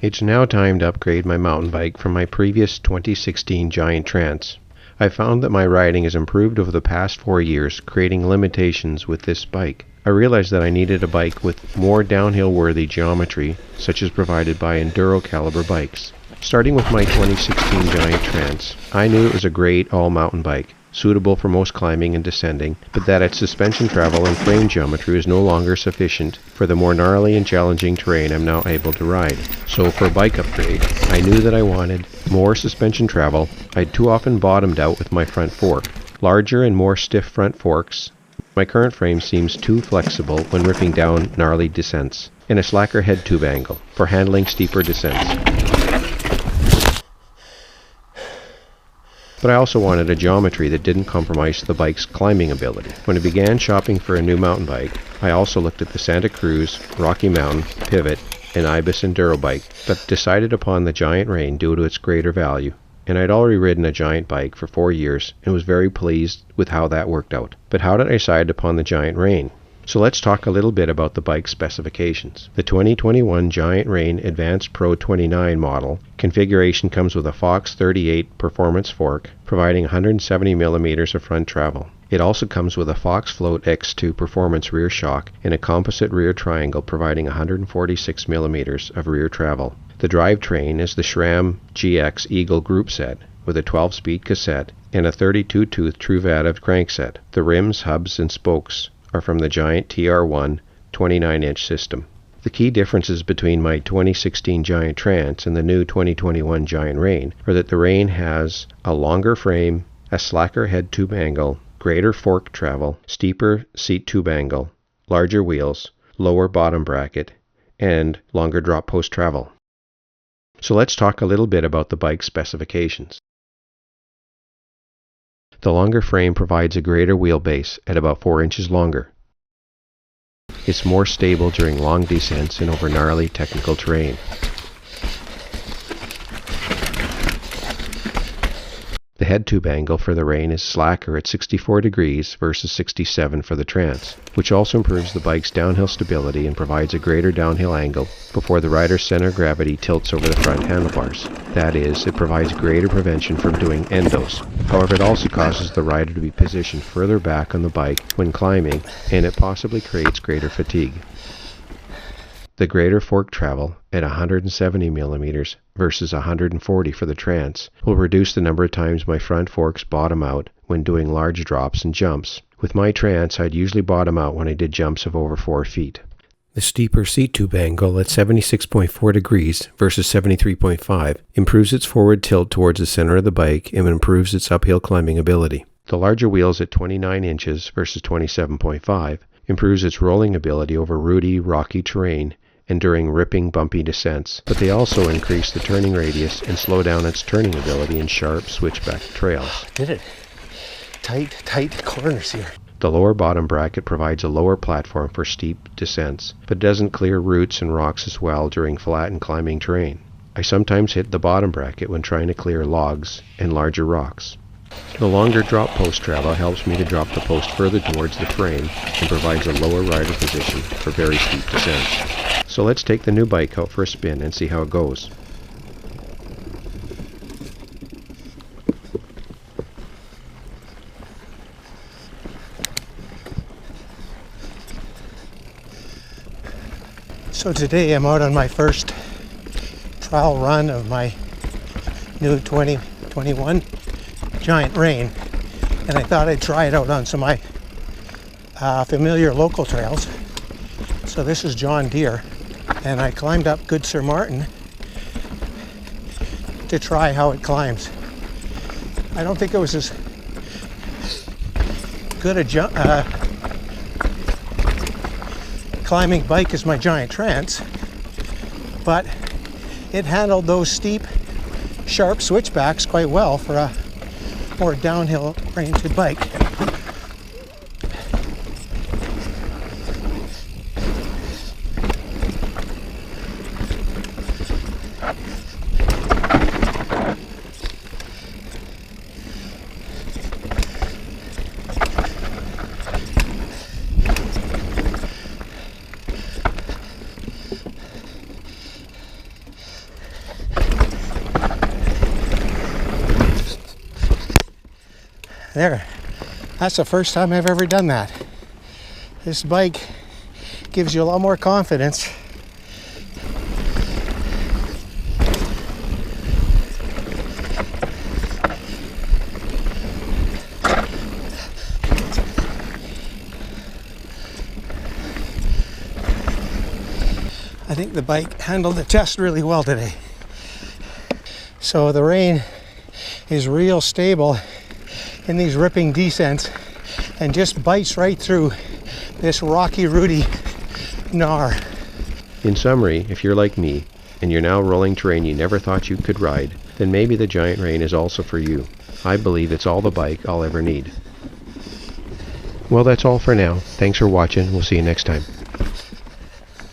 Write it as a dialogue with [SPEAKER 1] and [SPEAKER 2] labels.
[SPEAKER 1] It's now time to upgrade my mountain bike from my previous 2016 Giant Trance. I found that my riding has improved over the past 4 years, creating limitations with this bike. I realized that I needed a bike with more downhill-worthy geometry, such as provided by Enduro caliber bikes. Starting with my 2016 Giant Trance, I knew it was a great all-mountain bike, suitable for most climbing and descending, but that its suspension travel and frame geometry was no longer sufficient for the more gnarly and challenging terrain I'm now able to ride. So for a bike upgrade, I knew that I wanted more suspension travel. I'd too often bottomed out with my front fork. Larger and more stiff front forks. My current frame seems too flexible when ripping down gnarly descents, and a slacker head tube angle for handling steeper descents. But I also wanted a geometry that didn't compromise the bike's climbing ability. When I began shopping for a new mountain bike, I also looked at the Santa Cruz, Rocky Mountain, Pivot, and Ibis Enduro bike, but decided upon the Giant Rain due to its greater value. And I'd already ridden a Giant bike for 4 years and was very pleased with how that worked out. But how did I decide upon the Giant Rain? So let's talk a little bit about the bike's specifications. The 2021 Giant Rain Advanced Pro 29 model configuration comes with a Fox 38 performance fork, providing 170 mm of front travel. It also comes with a Fox Float X2 performance rear shock and a composite rear triangle providing 146 mm of rear travel. The drivetrain is the SRAM GX Eagle group set with a 12-speed cassette and a 32-tooth Truvativ crankset. The rims, hubs, and spokes are from the Giant TR1 29-inch system. The key differences between my 2016 Giant Trance and the new 2021 Giant Rain are that the Rain has a longer frame, a slacker head tube angle, greater fork travel, steeper seat tube angle, larger wheels, lower bottom bracket, and longer drop post travel. So let's talk a little bit about the bike's specifications. The longer frame provides a greater wheelbase at about 4 inches longer. It's more stable during long descents and over gnarly technical terrain. The head tube angle for the Rain is slacker at 64 degrees versus 67 for the Trance, which also improves the bike's downhill stability and provides a greater downhill angle before the rider's center of gravity tilts over the front handlebars. That is, it provides greater prevention from doing endos. However, it also causes the rider to be positioned further back on the bike when climbing, and it possibly creates greater fatigue. The greater fork travel at 170 mm versus 140 for the Trance will reduce the number of times my front forks bottom out when doing large drops and jumps. With my Trance, I'd usually bottom out when I did jumps of over 4 feet. The steeper seat tube angle at 76.4 degrees versus 73.5 improves its forward tilt towards the center of the bike and improves its uphill climbing ability. The larger wheels at 29 inches versus 27.5 improves its rolling ability over rooty, rocky terrain and during ripping, bumpy descents, but they also increase the turning radius and slow down its turning ability in sharp switchback trails.
[SPEAKER 2] Did it. Tight corners here.
[SPEAKER 1] The lower bottom bracket provides a lower platform for steep descents, but doesn't clear roots and rocks as well during flat and climbing terrain. I sometimes hit the bottom bracket when trying to clear logs and larger rocks. The longer drop post travel helps me to drop the post further towards the frame and provides a lower rider position for very steep descents. So let's take the new bike out for a spin and see how it goes.
[SPEAKER 2] So today I'm out on my first trial run of my new 2021 Giant Rain, and I thought I'd try it out on some of my familiar local trails. So this is John Deere, and I climbed up Good Sir Martin to try how it climbs. I don't think it was as good a climbing bike as my Giant Trance, but it handled those steep, sharp switchbacks quite well for a more downhill oriented bike. There. That's the first time I've ever done that. This bike gives you a lot more confidence. I think the bike handled the test really well today. So the Rain is real stable in these ripping descents and just bites right through this rocky, rooty gnar.
[SPEAKER 1] In summary, if you're like me, and you're now rolling terrain you never thought you could ride, then maybe the Giant Rain is also for you. I believe it's all the bike I'll ever need. Well, that's all for now. Thanks for watching. We'll see you next time.